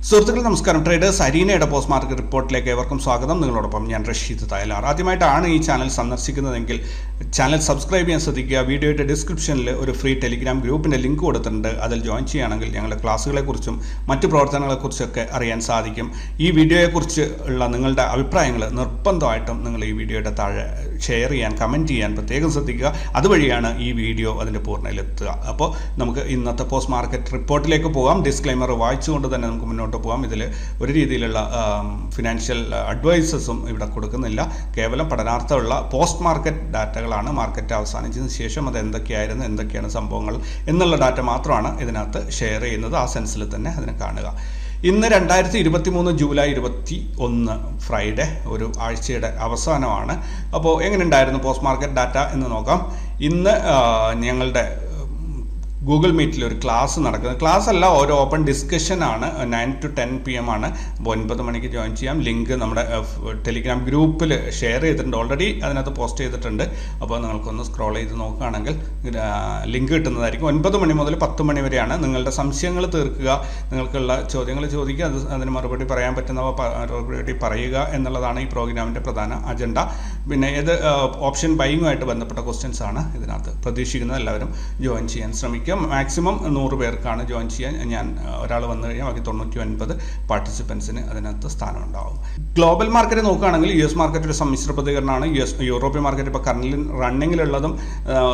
സുഹൃത്തുക്കൾ നമസ്കാരം. Traders അരീനയുടെ post market റിപ്പോർട്ടിലേക്ക് ഏവർക്കും സ്വാഗതം. നിങ്ങളോടൊപ്പം ഞാൻ റഷീദ് തയ്യാർ. ആദ്യമായിട്ടാണ് ഈ ചാനൽ സന്ദർശിക്കുന്നതെങ്കിൽ ചാനൽ സബ്സ്ക്രൈബ് ചെയ്യാൻ ശ്രദ്ധിക്കുക. വീഡിയോയുടെ ഡിസ്ക്രിപ്ഷനിൽ ഒരു ഫ്രീ ടെലിഗ്രാം ഗ്രൂപ്പിൻ്റെ ലിങ്ക് കൊടുത്തിട്ടുണ്ട്. അതിൽ ജോയിൻ ചെയ്യുകയാണെങ്കിൽ ഞങ്ങളുടെ ക്ലാസ്സുകളെക്കുറിച്ചും മറ്റ് പ്രവർത്തനങ്ങളെക്കുറിച്ചൊക്കെ അറിയാൻ സാധിക്കും. ഈ വീഡിയോയെക്കുറിച്ച് ഉള്ള നിങ്ങളുടെ അഭിപ്രായങ്ങൾ നിർബന്ധമായിട്ടും നിങ്ങൾ ഈ വീഡിയോയുടെ താഴെ ഷെയർ ചെയ്യാൻ, കമൻറ്റ് ചെയ്യാൻ പ്രത്യേകം ശ്രദ്ധിക്കുക. അതുവഴിയാണ് ഈ വീഡിയോ അതിൻ്റെ പൂർണ്ണയിലെത്തുക. അപ്പോൾ നമുക്ക് ഇന്നത്തെ പോസ്റ്റ് മാർക്കറ്റ് റിപ്പോർട്ടിലേക്ക് പോകാം. ഡിസ്ക്ലൈമർ വായിച്ചുകൊണ്ട് തന്നെ നമുക്ക് മുന്നോട്ട് പോകാം. ഇതിൽ ഒരു രീതിയിലുള്ള ഫിനാൻഷ്യൽ അഡ്വൈസസും ഇവിടെ കൊടുക്കുന്നില്ല. കേവലം പഠനാർത്ഥമുള്ള പോസ്റ്റ് മാർക്കറ്റ് ഡാറ്റകളാണ്. മാർക്കറ്റ് അവസാനിച്ചതിന് ശേഷം അത് എന്തൊക്കെയായിരുന്നു, എന്തൊക്കെയാണ് സംഭവങ്ങൾ എന്നുള്ള ഡാറ്റ മാത്രമാണ് ഇതിനകത്ത് ഷെയർ ചെയ്യുന്നത്. ആ സെൻസിൽ തന്നെ അതിനെ കാണുക. ഇന്ന് 2023 ജൂലൈ 21 ഫ്രൈഡേ, ഒരു ആഴ്ചയുടെ അവസാനമാണ്. അപ്പോൾ എങ്ങനെയുണ്ടായിരുന്നു പോസ്റ്റ് മാർക്കറ്റ് ഡാറ്റ എന്ന് നോക്കാം. ഇന്ന് ഞങ്ങളുടെ ഗൂഗിൾ മീറ്റിൽ ഒരു ക്ലാസ് നടക്കുന്നത്. ക്ലാസ് അല്ല, ഒരു ഓപ്പൺ ഡിസ്കഷൻ ആണ്. 9 to 10 PM ആണ്. അപ്പോൾ 9 മണിക്ക് ജോയിൻ ചെയ്യാം. ലിങ്ക് നമ്മുടെ ടെലിഗ്രാം ഗ്രൂപ്പിൽ ഷെയർ ചെയ്തിട്ടുണ്ട്. ഓൾറെഡി അതിനകത്ത് പോസ്റ്റ് ചെയ്തിട്ടുണ്ട്. അപ്പോൾ നിങ്ങൾക്കൊന്ന് സ്ക്രോൾ ചെയ്ത് നോക്കുകയാണെങ്കിൽ ലിങ്ക് കിട്ടുന്നതായിരിക്കും. 9 മണി മുതൽ 10 മണി വരെയാണ്. നിങ്ങളുടെ സംശയങ്ങൾ തീർക്കുക, നിങ്ങൾക്കുള്ള ചോദ്യങ്ങൾ ചോദിക്കുക, അതിന് മറുപടി പറയാൻ പറ്റുന്നവ മറുപടി പറയുക എന്നുള്ളതാണ് ഈ പ്രോഗ്രാമിൻ്റെ പ്രധാന അജണ്ട. പിന്നെ ഏത് ഓപ്ഷൻ ബൈങ്ങുമായിട്ട് ബന്ധപ്പെട്ട ക്വസ്റ്റ്യൻസ് ആണ് ഇതിനകത്ത് പ്രതീക്ഷിക്കുന്നത്. എല്ലാവരും ജോയിൻ ചെയ്യാൻ ശ്രമിക്കുക. മാക്സിമം 100 പേർക്കാണ് ജോയിൻ ചെയ്യാൻ. ഞാൻ ഒരാൾ വന്നു കഴിഞ്ഞാൽ ബാക്കി 99 പാർട്ടിസിപ്പൻസിന് അതിനകത്ത് സ്ഥാനം ഉണ്ടാവും. ഗ്ലോബൽ മാർക്കറ്റ് നോക്കുകയാണെങ്കിൽ US മാർക്കറ്റ് ഒരു സമ്മിശ്ര പ്രതികരണമാണ്. യൂറോപ്യൻ മാർക്കറ്റ് ഇപ്പോൾ കറന്റ് റണ്ണിങ്ങിലുള്ളതും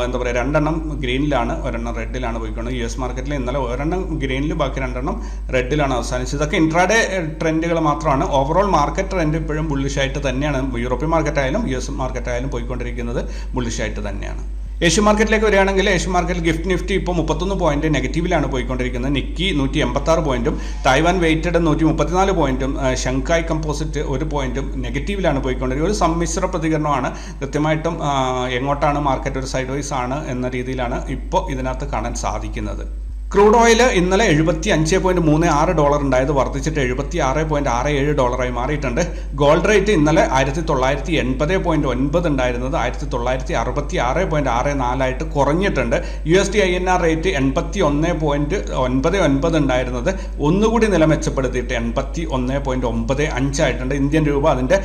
എന്താ പറയുക, 2 എണ്ണം ഗ്രീനിലാണ്, 1 എണ്ണം റെഡിലാണ് പോയിക്കൊണ്ടത്. US മാർക്കറ്റിൽ ഇന്നലെ 1 എണ്ണം ഗ്രീനിൽ, ബാക്കി 2 എണ്ണം റെഡിലാണ് അവസാനിച്ചത്. ഇതൊക്കെ ഇൻട്രാഡേ ട്രെൻഡുകൾ മാത്രമാണ്. ഓവറോൾ മാർക്കറ്റ് ട്രെൻഡ് ഇപ്പോഴും ബുള്ളിഷായിട്ട് തന്നെയാണ്. യൂറോപ്യൻ മാർക്കറ്റ് ആയാലും US മാർക്കറ്റ് ആയാലും പോയിക്കൊണ്ടിരിക്കുന്നത് ബുള്ളിഷായിട്ട് തന്നെയാണ്. ഏഷ്യൻ മാർക്കറ്റിലേക്ക് വരികയാണെങ്കിൽ ഏഷ്യൻ മാർക്കറ്റിൽ ഗിഫ്റ്റ് ഇപ്പോൾ 31 പോയിന്റ് നെഗറ്റീവിലാണ് പോയിക്കൊണ്ടിരിക്കുന്നത്. നിക്കി 186 പോയിന്റും, തായ്വാൻ വെയ്റ്റഡ് 134 പോയിന്റും, ഷങ്കായ് കമ്പോസിറ്റ് 1 പോയിന്റും നെഗറ്റീവിലാണ് പോയിക്കൊണ്ടിരിക്കുന്നത്. ഒരു സമ്മിശ്ര പ്രതികരണമാണ്. കൃത്യമായിട്ടും എങ്ങോട്ടാണ് മാർക്കറ്റ്, ഒരു സൈഡ് വൈസ് ആണ് എന്ന രീതിയിലാണ് ഇപ്പോൾ ഇതിനകത്ത് കാണാൻ സാധിക്കുന്നത്. ക്രൂഡ് ഓയിൽ ഇന്നലെ $75.36 ഉണ്ടായത് വർദ്ധിച്ചിട്ട് $76.67 മാറിയിട്ടുണ്ട്. ഗോൾഡ് റേറ്റ് ഇന്നലെ 1980.9 ഉണ്ടായിരുന്നത് 1966.64 കുറഞ്ഞിട്ടുണ്ട്. USD INR റേറ്റ് 81.99 ഉണ്ടായിരുന്നത് ഒന്നുകൂടി നില മെച്ചപ്പെടുത്തിയിട്ട് 81.95 ആയിട്ടുണ്ട്. ഇന്ത്യൻ രൂപ അതിൻ്റെ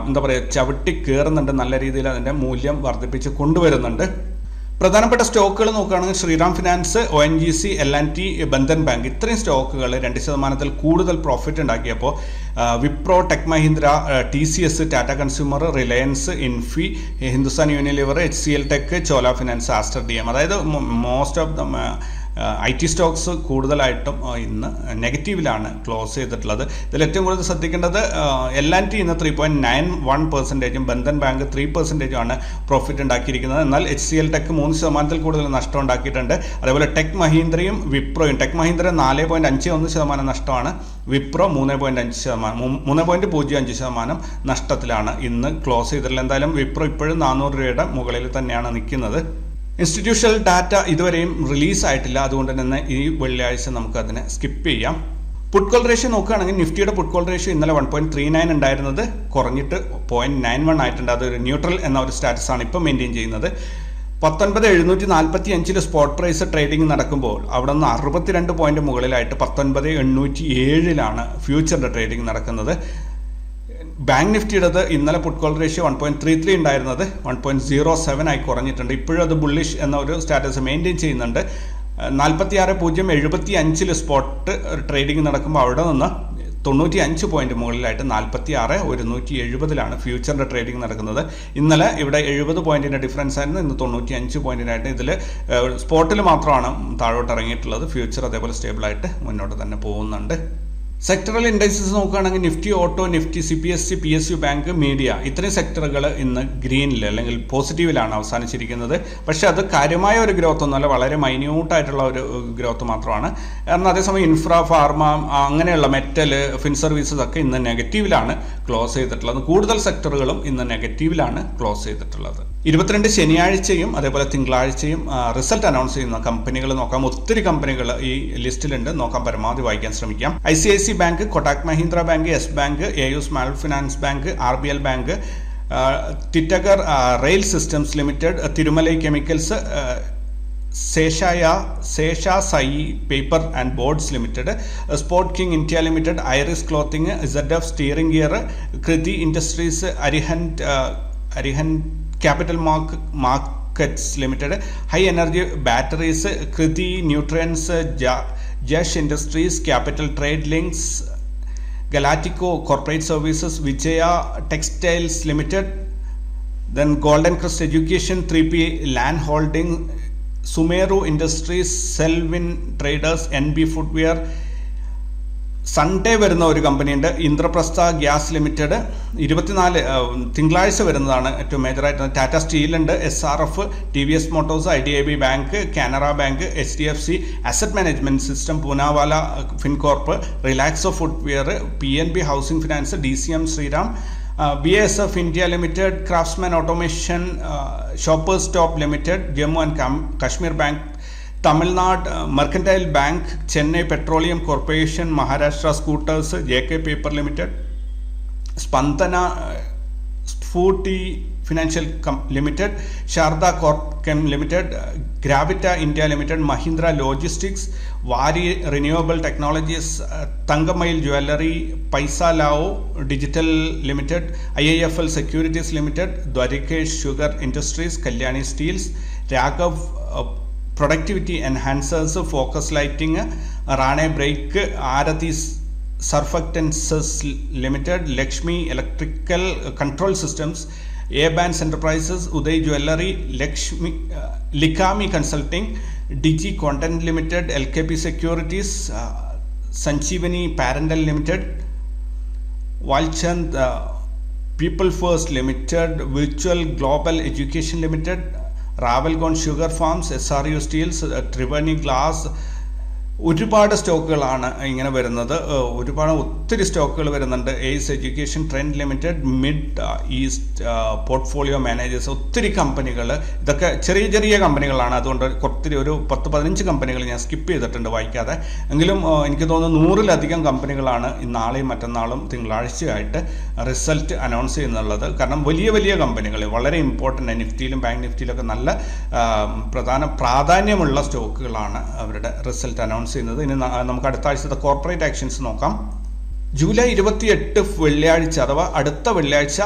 എന്താ പറയുക, ചവിട്ടി കയറുന്നുണ്ട്. നല്ല രീതിയിൽ അതിൻ്റെ മൂല്യം വർദ്ധിപ്പിച്ച് കൊണ്ടുവരുന്നുണ്ട്. പ്രധാനപ്പെട്ട സ്റ്റോക്കുകൾ നോക്കുകയാണെങ്കിൽ Shriram finance, ONGC, L&T, Bandhan bank, ഇത്രയും സ്റ്റോക്കുകൾ 2% കൂടുതൽ പ്രോഫിറ്റ് ഉണ്ടാക്കിയപ്പോൾ Wipro, tech Mahindra, TCS, Tata consumer, Reliance, Infy, Hindustan Unilever, HCL tech, Chola finance, Aster DM, അതായത് most of the IT stocks കൂടുതലായിട്ടും ഇന്ന് നെഗറ്റീവിലാണ് ക്ലോസ് ചെയ്തിട്ടുള്ളത്. ഇതിൽ ഏറ്റവും കൂടുതൽ ശ്രദ്ധിക്കേണ്ടത് L&T ഇന്ന് 3.91%, ബന്ധൻ ബാങ്ക് 3% പ്രോഫിറ്റ് ഉണ്ടാക്കിയിരിക്കുന്നത്. എന്നാൽ HCL ടെക് 3% കൂടുതൽ നഷ്ടം ഉണ്ടാക്കിയിട്ടുണ്ട്. അതേപോലെ ടെക് മഹീന്ദ്രയും വിപ്രോയും, ടെക് മഹീന്ദ്ര 4.51% നഷ്ടമാണ്, വിപ്രോ 3.05% നഷ്ടത്തിലാണ് ഇന്ന് ക്ലോസ് ചെയ്തിട്ടുള്ളത്. എന്തായാലും വിപ്രോ ഇപ്പോഴും 400 രൂപയുടെ മുകളിൽ തന്നെയാണ് നിൽക്കുന്നത്. ഇൻസ്റ്റിറ്റ്യൂഷണൽ ഡാറ്റ ഇതുവരെയും റിലീസ് ആയിട്ടില്ല. അതുകൊണ്ട് തന്നെ ഈ വെള്ളിയാഴ്ച നമുക്കതിനെ സ്കിപ്പ് ചെയ്യാം. പുട്ട് കോൾ റേഷ്യോ നോക്കുകയാണെങ്കിൽ നിഫ്റ്റിയുടെ പുട്ട് കോൾ റേഷ്യോ ഇന്നലെ 1.39 ഉണ്ടായിരുന്നത് കുറഞ്ഞിട്ട് 0.91 ആയിട്ടുണ്ട്. അതൊരു ന്യൂട്രൽ എന്ന ഒരു സ്റ്റാറ്റസ് ആണ് ഇപ്പോൾ മെയിൻറ്റെയിൻ ചെയ്യുന്നത്. 19,745 സ്പോട്ട് പ്രൈസ് ട്രേഡിംഗ് നടക്കുമ്പോൾ അവിടെ നിന്ന് 62 പോയിന്റ് മുകളിലായിട്ട് 19,807 ഫ്യൂച്ചറിൻ്റെ ട്രേഡിംഗ് നടക്കുന്നത്. ബാങ്ക് നിഫ്റ്റിയുടേത് ഇന്നലെ പുട്ട് കോൾ റേഷ്യോ 1.33 ഉണ്ടായിരുന്നത് 1.07 ആയി കുറഞ്ഞിട്ടുണ്ട്. ഇപ്പോഴും അത് ബുള്ളിഷ് എന്ന ഒരു സ്റ്റാറ്റസ് മെയിൻറ്റെയിൻ ചെയ്യുന്നുണ്ട്. 46,075 സ്പോട്ട് ട്രേഡിംഗ് നടക്കുമ്പോൾ അവിടെ നിന്ന് 95 പോയിന്റ് മുകളിലായിട്ട് 46,170 ഫ്യൂച്ചറിൻ്റെ ട്രേഡിംഗ് നടക്കുന്നത്. ഇന്നലെ ഇവിടെ 70 പോയിന്റിൻ്റെ ഡിഫറൻസ് ആയിരുന്നു, ഇന്ന് 95 പോയിന്റിനായിട്ട്. ഇതിൽ സ്പോട്ടിൽ മാത്രമാണ് താഴോട്ട് ഇറങ്ങിയിട്ടുള്ളത്. ഫ്യൂച്ചർ അതേപോലെ സ്റ്റേബിളായിട്ട് മുന്നോട്ട് തന്നെ പോകുന്നുണ്ട്. സെക്ടറൽ ഇൻഡെക്സസ് നോക്കുകയാണെങ്കിൽ Nifty auto, Nifty CPSE, PSU bank, media, ഇത്രയും സെക്ടറുകൾ ഇന്ന് ഗ്രീനിൽ അല്ലെങ്കിൽ പോസിറ്റീവിലാണ് അവസാനിച്ചിരിക്കുന്നത്. പക്ഷെ അത് കാര്യമായ ഒരു ഗ്രോത്ത് ഒന്നുമല്ല, വളരെ മൈന്യൂട്ടായിട്ടുള്ള ഒരു ഗ്രോത്ത് മാത്രമാണ്. എന്നാൽ അതേസമയം ഇൻഫ്ര, ഫാർമ, അങ്ങനെയുള്ള മെറ്റൽ, ഫിൻ സർവീസസ് ഒക്കെ ഇന്ന് നെഗറ്റീവിലാണ് ക്ലോസ് ചെയ്തിട്ടുള്ളത്. കൂടുതൽ സെക്ടറുകളും ഇന്ന് നെഗറ്റീവിലാണ് ക്ലോസ് ചെയ്തിട്ടുള്ളത്. 22 ശനിയാഴ്ചയും അതേപോലെ തിങ്കളാഴ്ചയും റിസൾട്ട് അനൗൺസ് ചെയ്യുന്ന കമ്പനികൾ നോക്കാം. ഒത്തിരി കമ്പനികൾ ഈ ലിസ്റ്റിലുണ്ട്. നോക്കാം, പരമാവധി വായിക്കാൻ ശ്രമിക്കാം. ICICI bank, Kotak Mahindra bank, Yes bank, AU small finance bank, RBL bank, Titagarh rail systems limited, Tirumalai chemicals, Seshasai Paper and Boards Limited, Sport King India Limited, Iris Clothing, ZF Steering Gear, Kriti Industries, Arihant Capital Markets Limited, High Energy Batteries, Kriti Nutrients, Jash Industries, Capital Trade Links, Galactico Corporate Services, Vijaya Textiles Limited, then Golden Crest Education, 3P Land Holding, Sumeru Industries, Selvin Traders, NB Footwear. Sunday വരുന്ന ഒരു കമ്പനിയുണ്ട്, Indraprastha gas limited. 24 തിങ്കളാഴ്ച വരുന്നതാണ് ഏറ്റവും മേജറായിട്ട്. Tata Steel ഉണ്ട്, SRF, TVS Motors, IDIB bank, Canara bank, HDFC asset management system, Poonawalla Fincorp, Relaxo footwear, PNB housing finance, DCM Shriram, BASF India Limited, Craftsman Automation, Shoppers Stop Limited, Jammu and Kashmir Bank, Tamil Nadu Mercantile Bank, Chennai Petroleum Corporation, Maharashtra Scooters, JK Paper Limited, Spandana Footy Financial Limited, Sharda Corpchem Limited, Gravita India Limited, Mahindra Logistics, Vari Renewable Technologies, Tangamail Jewelry, Paisa Lao Digital Limited, IIFL Securities Limited, Dwarikesh Sugar Industries, Kalyani Steels, Raghav Productivity Enhancers, Focus Lighting, Rane Brake, Arathi Surfactants Limited, Lakshmi Electrical Control Systems, A-Bands Enterprises, Uday Jewelry, Likami Consulting, DG Content Limited, LKP Securities, Sanjeevani Parental Limited, Walchand People First Limited, Virtual Global Education Limited, Ravalgon Sugar Farms, SRU Steels, Triveni Glass. ഒരുപാട് സ്റ്റോക്കുകളാണ് ഇങ്ങനെ വരുന്നത്. ഒത്തിരി സ്റ്റോക്കുകൾ വരുന്നുണ്ട്. Ace education, trend limited, mid east portfolio managers, ഒത്തിരി കമ്പനികൾ. ഇതൊക്കെ ചെറിയ ചെറിയ കമ്പനികളാണ്. അതുകൊണ്ട് ഒത്തിരി ഒരു 10-15 കമ്പനികൾ ഞാൻ സ്കിപ്പ് ചെയ്തിട്ടുണ്ട് വായിക്കാതെ. എങ്കിലും എനിക്ക് തോന്നുന്നു 100-ലധികം കമ്പനികളാണ് നാളെയും മറ്റന്നാളും തിങ്കളാഴ്ചയായിട്ട് റിസൾട്ട് അനൗൺസ് ചെയ്യുന്നുള്ളത്. കാരണം വലിയ വലിയ കമ്പനികൾ, വളരെ ഇമ്പോർട്ടൻ്റ്, നിഫ്റ്റിയിലും ബാങ്ക് നിഫ്റ്റിയിലൊക്കെ നല്ല പ്രാധാന്യമുള്ള സ്റ്റോക്കുകളാണ് അവരുടെ റിസൾട്ട് അനൗൺസ് ചെയ്യുന്നത്. ഇനി നമുക്ക് അടുത്ത ആഴ്ചത്തെ കോർപ്പറേറ്റ് ആക്ഷൻസ് നോക്കാം. ജൂലൈ 28 വെള്ളിയാഴ്ച അഥവാ അടുത്ത വെള്ളിയാഴ്ച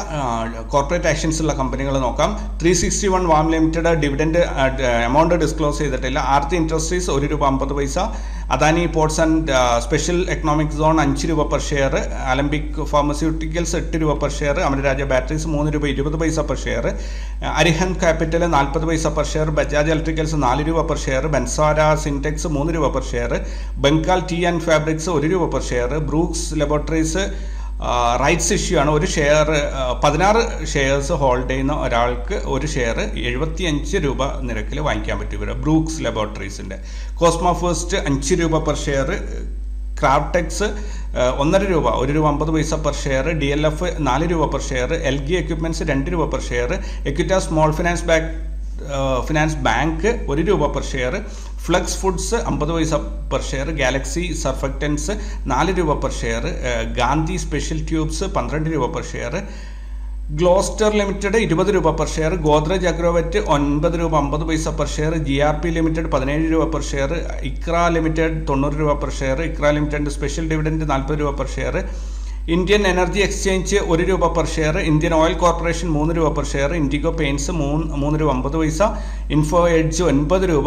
കോർപ്പറേറ്റ് ആക്ഷൻസ് ഉള്ള കമ്പനികൾ നോക്കാം. 361 വാം ലിമിറ്റഡ് ഡിവിഡൻഡ് എമൗണ്ട് ഡിസ്ക്ലോസ് ചെയ്തിട്ടില്ല. Aarti industries ₹1.50, Adani ports and special economic zone ₹5 per share, Alembic pharmaceuticals ₹8 per share, Amararaja batteries ₹3.20 per share, Arihant capital ₹40 per share, Bajaj electricals ₹4 per share, Banswara Syntex ₹3 per share, Bengal tea and fabrics ₹1 per share, Brooks laboratories rights issue ആണ്. ഒരു share 16 shares hold ചെയ്യുന്ന ഒരാൾക്ക് ഒരു share ₹75 നിരക്കിൽ വാങ്ങിക്കാൻ പറ്റും ഇവിടെ Brooks ലബോറട്ടറീസിൻ്റെ. Cosmo first ₹5 per share, Craftex ₹1.50 per share, DLF ₹4 per share, LG equipments ₹2 per share, Equitas small finance bank ₹1 per share, flex foods ₹50 per share, Galaxy surfactants ₹4 per share, Gandhi special tubes ₹12 per share, Gloster limited ₹20 per share, Godrej Agrovet ₹9.50 per share, GRP limited ₹17 per share, ICRA limited ₹90 per share, ICRA limited special dividend ₹40 per share, Indian energy exchange ₹1 per share, Indian oil corporation ₹3 per share, Indigo paints ₹3.50, info edge ₹9,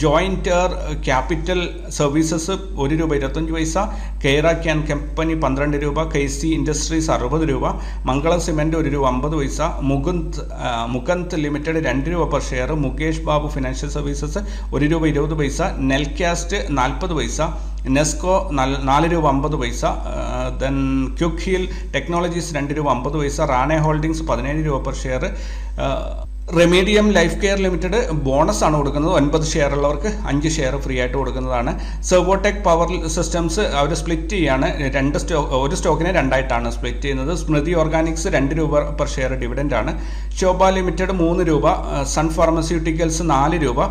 ജോയിൻറ്റർ capital services ₹1.25, Kaira can company ₹12, KC industries ₹60, Mangalam cement ₹1.50, Mukand limited ₹2 per share, Mukesh Babu financial services ₹1.20, Nelcast ₹40, Nesco ₹4.50, then quick heal technologies ₹2.50, Rane holdings ₹17 per share, Remedium life care limited bonus ആണ് കൊടുക്കുന്നത്. 9 share ഉള്ളവർക്ക് 5 share free ആയിട്ട് കൊടുക്കുന്നതാണ്. Servotech power systems അവർ split ചെയ്യാണ്. ഒരു സ്റ്റോക്കിനെ 2ആയിട്ടാണ് സ്പ്ലിറ്റ് ചെയ്യുന്നത്. Smruthi organics ₹2 per share dividend ആണ്. Sobha limited ₹3, sun pharmaceuticals ₹4,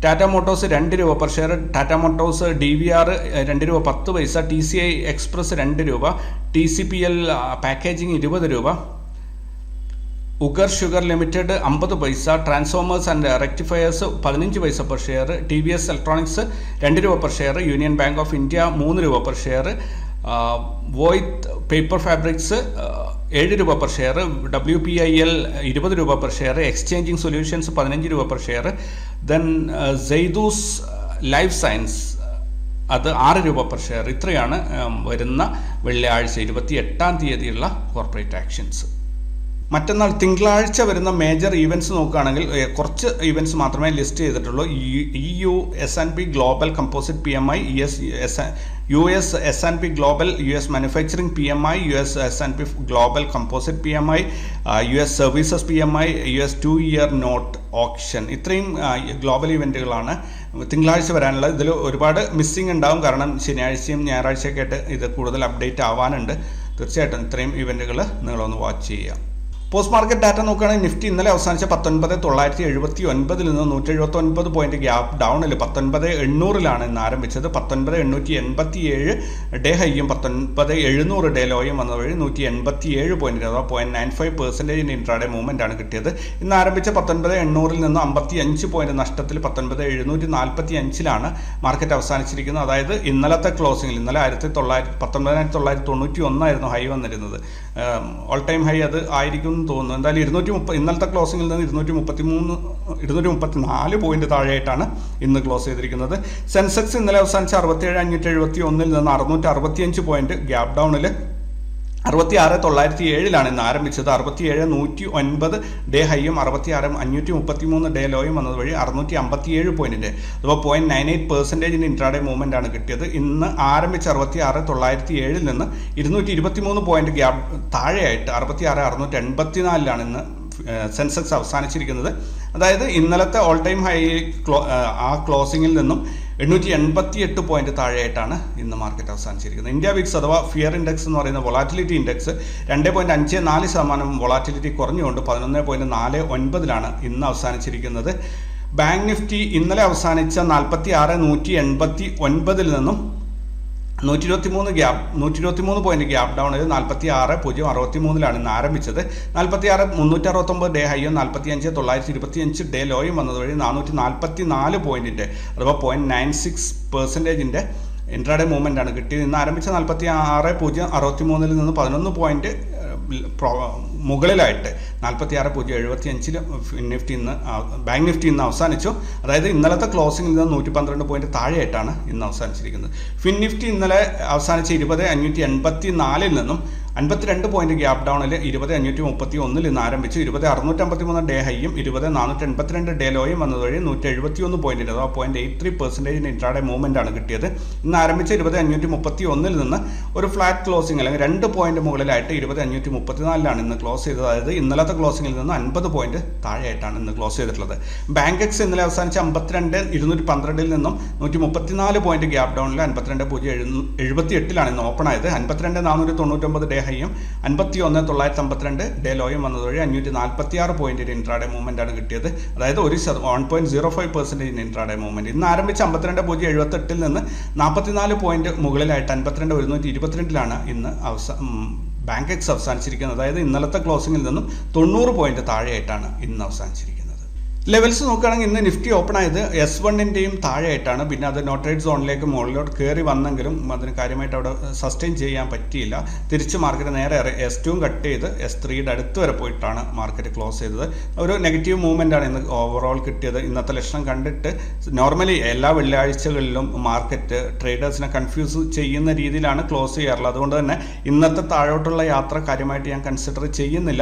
Tata motors ₹2 per share, Tata motors DVR ₹2.10, TCI express ₹2, TCPL packaging ₹20, Ugar sugar limited 50 paise, transformers and rectifiers 15 പൈസ പെർ ഷെയർ, TVS ഇലക്ട്രോണിക്സ് 2 രൂപ per share, union bank of India 3 രൂപ per share, വോയ്ത്ത് paper fabrics 7 രൂപ per share, WPIL 20 രൂപ per share, exchanging solutions 15 രൂപ per share, then Zydus life science അത് 6 രൂപ per share. ഇത്രയാണ് വരുന്ന വെള്ളിയാഴ്ച 28-ാം തീയതിയുള്ള കോർപ്പറേറ്റ് ആക്ഷൻസ്. മറ്റന്നാൾ തിങ്കളാഴ്ച വരുന്ന മേജർ ഈവൻറ്റ്സ് നോക്കുകയാണെങ്കിൽ കുറച്ച് ഈവൻറ്റ്സ് മാത്രമേ ലിസ്റ്റ് ചെയ്തിട്ടുള്ളൂ. EU S&P global composite PMI, US S&P global US manufacturing PMI, US S&P global composite PMI, US services PMI, US 2-year note option. ഇത്രയും ഗ്ലോബൽ ഇവൻറ്റുകളാണ് തിങ്കളാഴ്ച വരാനുള്ളത്. ഇതിൽ ഒരുപാട് മിസ്സിംഗ് ഉണ്ടാവും, കാരണം ശനിയാഴ്ചയും ഞായറാഴ്ചയൊക്കെ ആയിട്ട് ഇത് കൂടുതൽ അപ്ഡേറ്റ് ആവാനുണ്ട്. തീർച്ചയായിട്ടും ഇത്രയും ഇവൻറ്റുകൾ നിങ്ങളൊന്ന് വാച്ച് ചെയ്യുക. പോസ്റ്റ് മാർക്കറ്റ് ഡാറ്റ നോക്കുകയാണെങ്കിൽ നിഫ്റ്റി ഇന്നലെ അവസാനിച്ച 19,979 നിന്ന് 179 പോയിന്റ് ഗ്യാപ്പ് ഡൗണിൽ 19,800 ഇന്ന് ആരംഭിച്ചത്. 19,887 ഡേ ഹൈയും 19,700 ഡേ ലോയും വന്ന വഴി 187 പോയിന്റ്, അഥവാ 0.95% ഇൻട്രാഡേ മൂവ്മെന്റ് ആണ് കിട്ടിയത്. ഇന്ന് ആരംഭിച്ച 19,800 നിന്ന് 55 പോയിന്റ് നഷ്ടത്തിൽ 19,745 മാർക്കറ്റ് അവസാനിച്ചിരിക്കുന്നത്. അതായത് ഇന്നലത്തെ ക്ലോസിംഗിൽ ഇന്നലെ 19,991 ഹൈ വന്നിരുന്നത്. ഓൾ ടൈം ഹൈ അത് ആയിരിക്കും തോന്നുന്നു. എന്തായാലും 230 ഇന്നലത്തെ ക്ലോസിംഗിൽ നിന്ന് 234 പോയിന്റ് താഴെയായിട്ടാണ് ഇന്ന് ക്ലോസ് ചെയ്തിരിക്കുന്നത്. സെൻസെക്സ് ഇന്നലെ അവസാനിച്ച 67,571 നിന്ന് 665 പോയിന്റ് ഗ്യാപ് ഡൗണിൽ 66,907 ഇന്ന് ആരംഭിച്ചത്. 67,109 ഡേ ഹൈയും 66,533 ഡേ ലോയും വന്നത് വഴി 657 പോയിന്റിന്റെ, അഥവാ 0.98% ഇൻട്രാഡേ മൂവ്മെന്റ് ആണ് കിട്ടിയത്. ഇന്ന് ആരംഭിച്ച 66,907 നിന്ന് 223 പോയിന്റ് ഗ്യാപ് താഴെയായിട്ട് 66,684 ഇന്ന് സെൻസെക്സ് അവസാനിച്ചിരിക്കുന്നത്. അതായത് ഇന്നലത്തെ ഓൾ ടൈം ഹൈ ആ ക്ലോസിംഗിൽ നിന്നും 888 പോയിന്റ് താഴെയായിട്ടാണ് ഇന്ന് മാർക്കറ്റ് അവസാനിച്ചിരിക്കുന്നത്. ഇന്ത്യ വിക്സ് അഥവാ ഫിയർ ഇൻഡെക്സ് എന്ന് പറയുന്ന വൊളാറ്റിലിറ്റി ഇൻഡെക്സ് 2.54% വൊളാറ്റിലിറ്റി കുറഞ്ഞുകൊണ്ട് 11.49 ഇന്ന് അവസാനിച്ചിരിക്കുന്നത്. ബാങ്ക് നിഫ്റ്റി ഇന്നലെ അവസാനിച്ച 46,189 നിന്നും 123 പോയിന്റ് ഗ്യാപ് ഡൗൺ 46,063 ഇന്ന് ആരംഭിച്ചത്. 46,369 ഡേ ഹൈയും 45,925 ഡേ ലോയും വന്നത് വഴി 444 പോയിന്റിന്റെ, അഥവാ 0.96% ഇൻട്രാഡേ മൂവ്മെന്റ് ആണ് കിട്ടിയത്. ഇന്ന് ആരംഭിച്ച 46,063 നിന്ന് 11 പോയിന്റ് മുകളിലായിട്ട് 46,075 നിഫ്റ്റി ഇന്ന് ബാങ്ക് നിഫ്റ്റി ഇന്ന് അവസാനിച്ചു. അതായത് ഇന്നലത്തെ ക്ലോസിംഗിൽ നിന്ന് 112 പോയിന്റ് താഴെയായിട്ടാണ് ഇന്ന് അവസാനിച്ചിരിക്കുന്നത്. ഫിൻ നിഫ്റ്റി ഇന്നലെ അവസാനിച്ച 20,584 നിന്നും 52 പോയിന്റ് ഗ്യാപ് ഡൗണിൽ 20,531 ഇന്ന് ആരംഭിച്ചു. 20,653 ഡേ ഹൈയും 20,482 ഡേ ലോയും വന്നത് വഴി 171 പോയിന്റ്, അഥവാ 0.83% ഇൻട്രാഡേ മൂവ്മെന്റ് ആണ് കിട്ടിയത്. ഇന്ന് ആരംഭിച്ച 20,531 നിന്ന് ഒരു ഫ്ലാറ്റ് ക്ലോസിംഗ് അല്ലെങ്കിൽ 2 പോയിന്റ് മുകളിലായിട്ട് 20,534 ഇന്ന് ക്ലോസ് ചെയ്തത്. അതായത് ഇന്നലത്തെ ക്ലോസിംഗിൽ നിന്ന് 50 പോയിന്റ് താഴെയായിട്ടാണ് ഇന്ന് ക്ലോസ് ചെയ്തിട്ടുള്ളത്. ബാങ്ക് എക്സ് ഇന്നലെ അവസാനിച്ച 52,212 നിന്നും 134 പോയിന്റ് ഗ്യാപ് ഡൗണിൽ 52,078 ഇന്ന് ഓപ്പൺ ആയത്. 52,499 ഡേ ഹൈയും 51,952 ഡേ ലോയും വന്നത് വഴി 546 പോയിന്റ് ഇൻട്രാഡേ മൂവ്മെന്റ് ആണ് കിട്ടിയത്. അതായത് 1.05% ഇൻട്രാഡേ മൂവ്മെന്റ്. ഇന്ന് ആരംഭിച്ച 52,078 നിന്ന് 44 പോയിന്റ് മുകളിലായിട്ട് 52,122 ഇന്ന് ബാങ്ക് എക്സ് അവസാനിച്ചിരിക്കുന്നത്. അതായത് ഇന്നലത്തെ ക്ലോസിംഗിൽ നിന്നും 90 പോയിന്റ് താഴെയായിട്ടാണ് ഇന്ന് അവസാനിച്ചിരിക്കുന്നത്. ലെവൽസ് നോക്കുകയാണെങ്കിൽ ഇന്ന് നിഫ്റ്റി ഓപ്പൺ ആയത് S1-ൻ്റെയും താഴെയായിട്ടാണ്. പിന്നെ അത് നോ ട്രേഡ് സോണിലേക്ക് മുകളിലോട്ട് കയറി വന്നെങ്കിലും അതിന് കാര്യമായിട്ട് അവിടെ സസ്റ്റെയിൻ ചെയ്യാൻ പറ്റിയില്ല. തിരിച്ച് മാർക്കറ്റ് നേരെ S2 കട്ട് ചെയ്ത് S3യുടെ അടുത്ത് വരെ പോയിട്ടാണ് മാർക്കറ്റ് ക്ലോസ് ചെയ്തത്. ഒരു നെഗറ്റീവ് മൂവ്മെൻ്റ് ആണ് ഇന്ന് ഓവറോൾ കിട്ടിയത്. ഇന്നത്തെ ലക്ഷണം കണ്ടിട്ട് നോർമലി എല്ലാ വെള്ളിയാഴ്ചകളിലും മാർക്കറ്റ് ട്രേഡേഴ്സിനെ കൺഫ്യൂസ് ചെയ്യുന്ന രീതിയിലാണ് ക്ലോസ് ചെയ്യാറുള്ളത്. അതുകൊണ്ട് തന്നെ ഇന്നത്തെ താഴോട്ടുള്ള യാത്ര കാര്യമായിട്ട് ഞാൻ കൺസിഡർ ചെയ്യുന്നില്ല.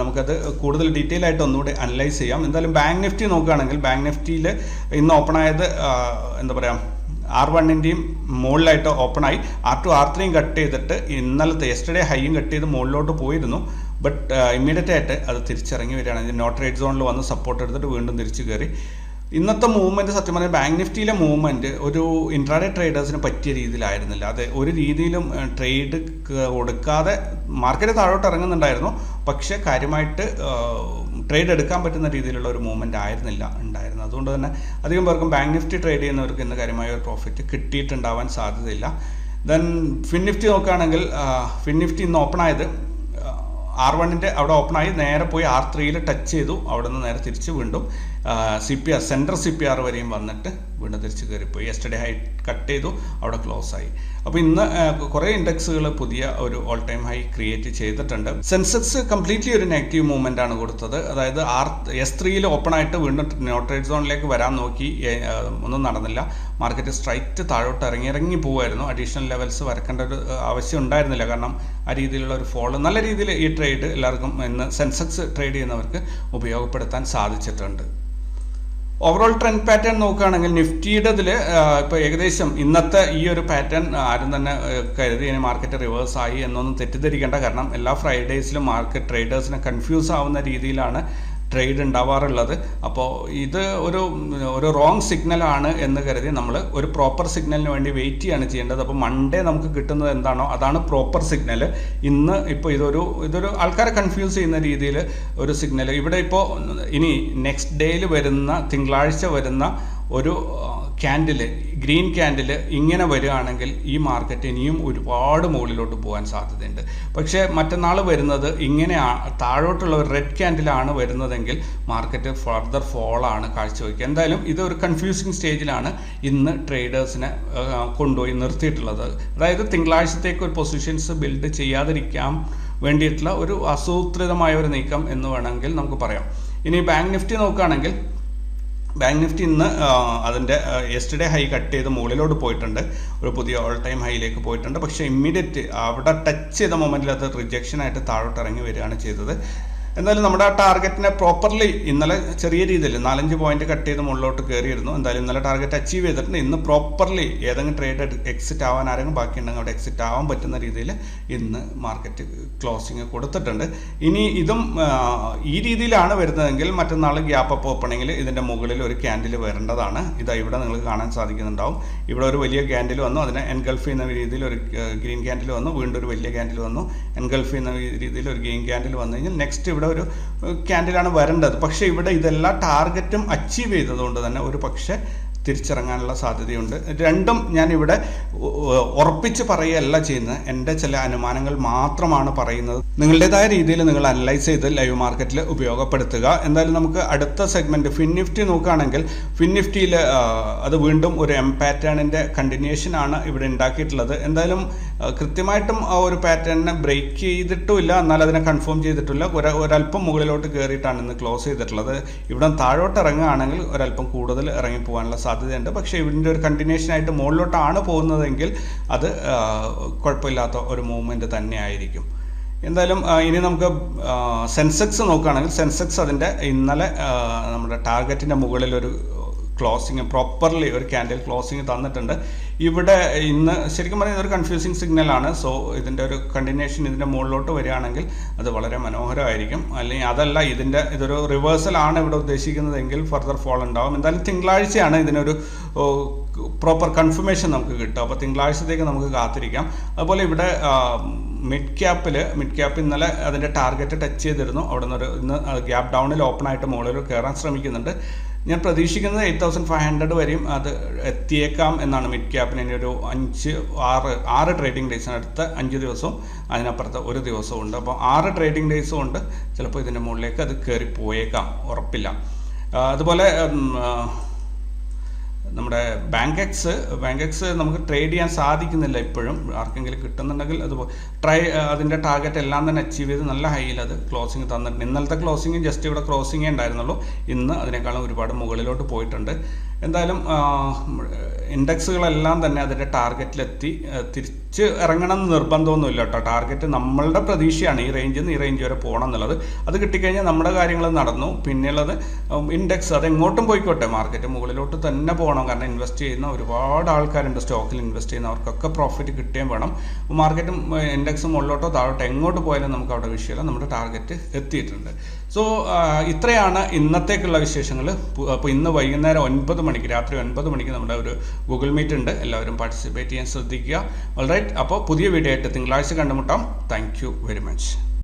നമുക്കത് കൂടുതൽ ഡീറ്റെയിൽ ആയിട്ട് ഒന്നുകൂടി അനലൈസ് ചെയ്യാം. എന്തായാലും ബാങ്ക് നിഫ്റ്റി നോക്കുകയാണെങ്കിൽ ബാങ്ക് നിഫ്റ്റിയിൽ ഇന്ന് ഓപ്പൺ ആയത് എന്താ പറയുക, R1-ൻ്റെയും മുകളിലായിട്ട് ഓപ്പണായി. R2 R3യും കട്ട് ചെയ്തിട്ട് ഇന്നലത്തെ യെസ്റ്റർഡേ ഹൈയും കട്ട് ചെയ്ത് മുകളിലോട്ട് പോയിരുന്നു. ബട്ട് ഇമ്മീഡിയറ്റ് ആയിട്ട് അത് തിരിച്ചിറങ്ങി വരികയാണ്. നോ ട്രേഡ് സോണിൽ വന്ന് സപ്പോർട്ട് എടുത്തിട്ട് വീണ്ടും തിരിച്ചു കയറി. ഇന്നത്തെ മൂവ്മെൻറ്റ് സത്യം പറഞ്ഞാൽ ബാങ്ക് നിഫ്റ്റിയിലെ മൂവ്മെൻറ്റ് ഒരു ഇൻട്രാഡേ ട്രേഡേഴ്സിന് പറ്റിയ രീതിയിലായിരുന്നില്ല. അത് ഒരു രീതിയിലും ട്രേഡ് കൊടുക്കാതെ മാർക്കറ്റ് താഴോട്ട് ഇറങ്ങുന്നുണ്ടായിരുന്നു. പക്ഷേ കാര്യമായിട്ട് ട്രേഡ് എടുക്കാൻ പറ്റുന്ന രീതിയിലുള്ള ഒരു മൂവ്മെൻറ്റ് ആയിരുന്നില്ല ഉണ്ടായിരുന്നത്. അതുകൊണ്ട് തന്നെ അധികം പേർക്കും ബാങ്ക് നിഫ്റ്റി ട്രേഡ് ചെയ്യുന്നവർക്ക് ഇന്ന് കാര്യമായ ഒരു പ്രോഫിറ്റ് കിട്ടിയിട്ടുണ്ടാവാൻ സാധ്യതയില്ല. ദെൻ ഫിൻ നിഫ്റ്റി നോക്കുകയാണെങ്കിൽ ഫിൻ നിഫ്റ്റി ഇന്ന് ഓപ്പൺ ആയത് R1 അവിടെ ഓപ്പണായി നേരെ പോയി R3 ടച്ച് ചെയ്തു. അവിടെ നിന്ന് നേരെ തിരിച്ച് വീണ്ടും CPR സെൻട്രൽ CPR വരെയും വന്നിട്ട് വീണ്ടും തിരിച്ച് കയറിപ്പോയി. യെസ്റ്റർഡേ ഹൈ കട്ട് ചെയ്തു, അവിടെ ക്ലോസ് ആയി. അപ്പോൾ ഇന്ന് കുറേ ഇൻഡെക്സുകൾ പുതിയ ഒരു ഓൾ ടൈം ഹൈ ക്രിയേറ്റ് ചെയ്തിട്ടുണ്ട്. സെൻസെക്സ് കംപ്ലീറ്റ്ലി ഒരു നെഗറ്റീവ് മൂവ്മെൻ്റ് ആണ് കൊടുത്തത്. അതായത് S3 ഓപ്പൺ ആയിട്ട് വീണ്ടും നോ ട്രേഡ് സോണിലേക്ക് വരാൻ നോക്കി, ഒന്നും നടന്നില്ല. മാർക്കറ്റ് സ്ട്രൈറ്റ് താഴോട്ട് ഇറങ്ങി പോവായിരുന്നു. അഡീഷണൽ ലെവൽസ് വരക്കേണ്ട ഒരു ആവശ്യം ഉണ്ടായിരുന്നില്ല. കാരണം ആ രീതിയിലുള്ള ഒരു ഫോള് നല്ല രീതിയിൽ ഈ ട്രേഡ് എല്ലാവർക്കും ഇന്ന് സെൻസെക്സ് ട്രേഡ് ചെയ്യുന്നവർക്ക് ഉപയോഗപ്പെടുത്താൻ സാധിച്ചിട്ടുണ്ട്. ഓവറോൾ ട്രെൻഡ് പാറ്റേൺ നോക്കുകയാണെങ്കിൽ നിഫ്റ്റിയുടേതിൽ ഇപ്പോൾ ഏകദേശം ഇന്നത്തെ ഈ ഒരു പാറ്റേൺ ആരും തന്നെ കരുതി ഇനി മാർക്കറ്റ് റിവേഴ്സ് ആയി എന്നൊന്നും തെറ്റിദ്ധരിക്കേണ്ട. കാരണം എല്ലാ ഫ്രൈഡേയ്സിലും മാർക്കറ്റ് ട്രേഡേഴ്സിനെ കൺഫ്യൂസ് ആവുന്ന രീതിയിലാണ് ട്രേഡ് ഉണ്ടാവാറുള്ളത്. അപ്പോൾ ഇത് ഒരു റോങ് സിഗ്നലാണ് എന്ന് കരുതി നമ്മൾ ഒരു പ്രോപ്പർ സിഗ്നലിന് വേണ്ടി വെയിറ്റ് ചെയ്യാണ് ചെയ്യേണ്ടത്. അപ്പോൾ മൺഡേ നമുക്ക് കിട്ടുന്നത് എന്താണോ അതാണ് പ്രോപ്പർ സിഗ്നൽ. ഇന്ന് ഇപ്പോൾ ഇതൊരു ആൾക്കാരെ കൺഫ്യൂസ് ചെയ്യുന്ന രീതിയിൽ ഒരു സിഗ്നൽ ഇവിടെ ഇപ്പോൾ ഇനി നെക്സ്റ്റ് ഡേയിൽ വരുന്ന തിങ്കളാഴ്ച വരുന്ന ഒരു ക്യാൻഡിൽ, ഗ്രീൻ ക്യാൻഡിൽ ഇങ്ങനെ വരികയാണെങ്കിൽ ഈ മാർക്കറ്റ് ഇനിയും ഒരുപാട് മുകളിലോട്ട് പോകാൻ സാധ്യതയുണ്ട്. പക്ഷേ മറ്റന്നാൾ വരുന്നത് ഇങ്ങനെ താഴോട്ടുള്ള ഒരു റെഡ് ക്യാൻഡിലാണ് വരുന്നതെങ്കിൽ മാർക്കറ്റ് ഫർദർ ഫോളാണ് കാഴ്ചവെക്കുക. എന്തായാലും ഇതൊരു കൺഫ്യൂസിങ് സ്റ്റേജിലാണ് ഇന്ന് ട്രേഡേഴ്സിനെ കൊണ്ടുപോയി നിർത്തിയിട്ടുള്ളത്. അതായത് തിങ്കളാഴ്ചത്തേക്ക് ഒരു പൊസിഷൻസ് ബിൽഡ് ചെയ്യാതിരിക്കാൻ വേണ്ടിയിട്ടുള്ള ഒരു ആസൂത്രിതമായ ഒരു നീക്കം എന്ന് വേണമെങ്കിൽ നമുക്ക് പറയാം. ഇനി ബാങ്ക് നിഫ്റ്റി നോക്കുകയാണെങ്കിൽ ബാങ്ക് നിഫ്റ്റി ഇന്ന് അതിൻ്റെ യെസ്റ്റർഡേ ഹൈ കട്ട് ചെയ്ത് മുകളിലോട്ട് പോയിട്ടുണ്ട്, ഒരു പുതിയ ഓൾ ടൈം ഹൈയിലേക്ക് പോയിട്ടുണ്ട്. പക്ഷേ ഇമ്മീഡിയറ്റ് അവിടെ ടച്ച് ചെയ്ത മൊമെൻറ്റിൽ അത് റിജക്ഷനായിട്ട് താഴോട്ട് ഇറങ്ങി വരികയാണ് ചെയ്തത്. എന്തായാലും നമ്മുടെ ആ ടാർഗറ്റിനെ പ്രോപ്പർലി ഇന്നലെ ചെറിയ രീതിയിൽ 4-5 പോയിന്റ് കട്ട് ചെയ്ത് മുകളിലോട്ട് കയറിയിരുന്നു. എന്തായാലും ഇന്നലെ ടാർഗറ്റ് അച്ചീവ് ചെയ്തിട്ടുണ്ട്. ഇന്ന് പ്രോപ്പർലി ഏതെങ്കിലും ട്രേഡ് എക്സിറ്റ് ആവാൻ ആരെങ്കിലും ബാക്കിയുണ്ടെങ്കിൽ അവിടെ എക്സിറ്റ് ആവാൻ പറ്റുന്ന രീതിയിൽ ഇന്ന് മാർക്കറ്റ് ക്ലോസിങ് കൊടുത്തിട്ടുണ്ട്. ഇനി ഇതും ഈ രീതിയിലാണ് വരുന്നതെങ്കിൽ മറ്റന്നാൾ ഗ്യാപ്പ് അപ്പ് ഓപ്പണിങ്ങിൽ ഇതിൻ്റെ മുകളിൽ ഒരു ക്യാൻഡിൽ വരേണ്ടതാണ്. ഇതാ ഇവിടെ നിങ്ങൾക്ക് കാണാൻ സാധിക്കുന്നുണ്ടാവും. ഇവിടെ ഒരു വലിയ ക്യാൻഡിൽ വന്നു, അതിനെ എൻഗൾഫ് ചെയ്യുന്ന രീതിയിൽ ഒരു ഗ്രീൻ ക്യാൻഡിൽ വന്നു, വീണ്ടും ഒരു വലിയ ക്യാൻഡിൽ വന്നു, എൻഗൾഫ് ചെയ്യുന്ന രീതിയിൽ ഒരു ഗ്രീൻ ക്യാൻഡിൽ വന്നു കഴിഞ്ഞാൽ നെക്സ്റ്റ് ഇവിടെ ഒരു ക്യാൻഡിലാണ് വരേണ്ടത്. പക്ഷേ ഇവിടെ ഇതെല്ലാം ടാർഗറ്റും അച്ചീവ് ചെയ്തതുകൊണ്ട് തന്നെ ഒരു പക്ഷേ തിരിച്ചിറങ്ങാനുള്ള സാധ്യതയുണ്ട്. രണ്ടും ഞാനിവിടെ ഉറപ്പിച്ച് പറയുകയല്ല ചെയ്യുന്നത്, എൻ്റെ ചില അനുമാനങ്ങൾ മാത്രമാണ് പറയുന്നത്. നിങ്ങളുടേതായ രീതിയിൽ നിങ്ങൾ അനലൈസ് ചെയ്ത് ലൈവ് മാർക്കറ്റിൽ ഉപയോഗപ്പെടുത്തുക. എന്തായാലും നമുക്ക് അടുത്ത സെഗ്മെൻറ്റ് ഫിൻ നിഫ്റ്റി നോക്കുകയാണെങ്കിൽ ഫിൻ നിഫ്റ്റിയിൽ അത് വീണ്ടും ഒരു എം പാറ്റേണിൻ്റെ കണ്ടിന്യൂഷനാണ് ഇവിടെ ഉണ്ടാക്കിയിട്ടുള്ളത്. എന്തായാലും കൃത്യമായിട്ടും ആ ഒരു പാറ്റേണിനെ ബ്രേക്ക് ചെയ്തിട്ടുമില്ല, എന്നാൽ അതിനെ കൺഫേം ചെയ്തിട്ടില്ല. ഒരല്പം മുകളിലോട്ട് കയറിയിട്ടാണ് ഇന്ന് ക്ലോസ് ചെയ്തിട്ടുള്ളത്. ഇവിടെ താഴോട്ട് ഇറങ്ങുകയാണെങ്കിൽ ഒരല്പം കൂടുതൽ ഇറങ്ങിപ്പോകാനുള്ള സാധ്യതയുണ്ട്. പക്ഷേ ഇതിൻ്റെ ഒരു കണ്ടിന്യൂഷനായിട്ട് മുകളിലോട്ടാണ് പോകുന്നതെങ്കിൽ അത് കുഴപ്പമില്ലാത്ത ഒരു മൂവ്മെൻറ്റ് തന്നെ ആയിരിക്കും. എന്തായാലും ഇനി നമുക്ക് സെൻസെക്സ് നോക്കുകയാണെങ്കിൽ സെൻസെക്സ് അതിൻ്റെ ഇന്നലെ നമ്മുടെ ടാർഗറ്റിൻ്റെ മുകളിൽ ഒരു ക്ലോസിങ് പ്രോപ്പർലി ഒരു ക്യാൻഡിൽ ക്ലോസിങ് തന്നിട്ടുണ്ട്. ഇവിടെ ഇന്ന് ശരിക്കും പറഞ്ഞാൽ ഇതൊരു കൺഫ്യൂസിങ് സിഗ്നലാണ്. സോ ഇതിൻ്റെ ഒരു കണ്ടിന്യൂഷൻ ഇതിൻ്റെ മുകളിലോട്ട് വരികയാണെങ്കിൽ അത് വളരെ മനോഹരമായിരിക്കും. അല്ലെങ്കിൽ അതല്ല ഇതൊരു റിവേഴ്സലാണ് ഇവിടെ ഉദ്ദേശിക്കുന്നതെങ്കിൽ ഫർദർ ഫോൾ ഉണ്ടാവും. എന്തായാലും തിങ്കളാഴ്ചയാണ് ഇതിനൊരു പ്രോപ്പർ കൺഫർമേഷൻ നമുക്ക് കിട്ടുക. അപ്പോൾ തിങ്കളാഴ്ചത്തേക്ക് നമുക്ക് കാത്തിരിക്കാം. അതുപോലെ ഇവിടെ മിഡ് ക്യാപ്പ് ഇന്നലെ അതിൻ്റെ ടാർഗറ്റ് ടച്ച് ചെയ്തിരുന്നു. അവിടെ നിന്ന് ഇന്ന് ഗ്യാപ്പ് ഡൗണിൽ ഓപ്പൺ ആയിട്ട് മുകളിൽ കയറാൻ ശ്രമിക്കുന്നുണ്ട്. ഞാൻ പ്രതീക്ഷിക്കുന്നത് 8500 വരെയും അത് എത്തിയേക്കാം എന്നാണ്. മിഡ് ക്യാപ്പിന് ഇനി ഒരു 5-6 ട്രേഡിംഗ് ഡേയ്സാണ്. അടുത്ത 5 ദിവസവും അതിനപ്പുറത്ത് ഒരു ദിവസവും ഉണ്ട്. അപ്പോൾ 6 ട്രേഡിംഗ് ഡേയ്സും ഉണ്ട്. ചിലപ്പോൾ ഇതിൻ്റെ മുകളിലേക്ക് അത് കയറി പോയേക്കാം, ഉറപ്പില്ല. അതുപോലെ നമ്മുടെ ബാങ്ക് എക്സ് നമുക്ക് ട്രേഡ് ചെയ്യാൻ സാധിക്കുന്നില്ല ഇപ്പോഴും. ആർക്കെങ്കിലും കിട്ടുന്നുണ്ടെങ്കിൽ അത് അതിൻ്റെ ടാർഗറ്റ് എല്ലാം തന്നെ അച്ചീവ് ചെയ്ത് നല്ല ഹൈയിൽ അത് ക്ലോസിങ് തന്നിട്ടുണ്ട്. ഇന്നലത്തെ ക്ലോസിങ് ജസ്റ്റ് ഇവിടെ ക്രോസിങ്ങേ ഉണ്ടായിരുന്നുള്ളൂ. ഇന്ന് അതിനേക്കാളും ഒരുപാട് മുകളിലോട്ട് പോയിട്ടുണ്ട്. എന്തായാലും ഇൻഡെക്സുകളെല്ലാം തന്നെ അതിൻ്റെ ടാർഗറ്റിലെത്തി. തിരിച്ച് ഇറങ്ങണം എന്ന് നിർബന്ധമൊന്നുമില്ല കേട്ടോ. ടാർഗറ്റ് നമ്മളുടെ പ്രതീക്ഷയാണ് ഈ റേഞ്ചിൽ നിന്ന് ഈ റേഞ്ച് വരെ പോകണം എന്നുള്ളത്. അത് കിട്ടിക്കഴിഞ്ഞാൽ നമ്മുടെ കാര്യങ്ങൾ നടന്നു. പിന്നെയുള്ളത് ഇൻഡെക്സ് അതെങ്ങോട്ടും പോയിക്കോട്ടെ, മാർക്കറ്റ് മുകളിലോട്ട് തന്നെ പോകണം. കാരണം ഇൻവെസ്റ്റ് ചെയ്യുന്ന ഒരുപാട് ആൾക്കാരുണ്ട്, സ്റ്റോക്കിൽ ഇൻവെസ്റ്റ് ചെയ്യുന്നവർക്കൊക്കെ പ്രോഫിറ്റ് കിട്ടുകയും വേണം. മാർക്കറ്റും ഇൻഡെക്സും മുകളിലോട്ടോ താഴോട്ടോ എങ്ങോട്ട് പോയാലും നമുക്ക് അവിടെ വിഷയമല്ല, നമ്മുടെ ടാർഗറ്റ് എത്തിയിട്ടുണ്ട്. സോ ഇത്രയാണ് ഇന്നത്തേക്കുള്ള വിശേഷങ്ങൾ. അപ്പോൾ ഇന്ന് വൈകുന്നേരം 9 മണിക്ക്, രാത്രി 9 മണിക്ക് നമ്മുടെ ഒരു ഗൂഗിൾ മീറ്റ് ഉണ്ട്. എല്ലാവരും പാർട്ടിസിപ്പേറ്റ് ചെയ്യാൻ ശ്രദ്ധിക്കുക. ഓൾറൈറ്റ്, അപ്പോൾ പുതിയ വീഡിയോ ആയിട്ട് തിങ്കളാഴ്ച കണ്ടുമുട്ടാം. Thank you very much.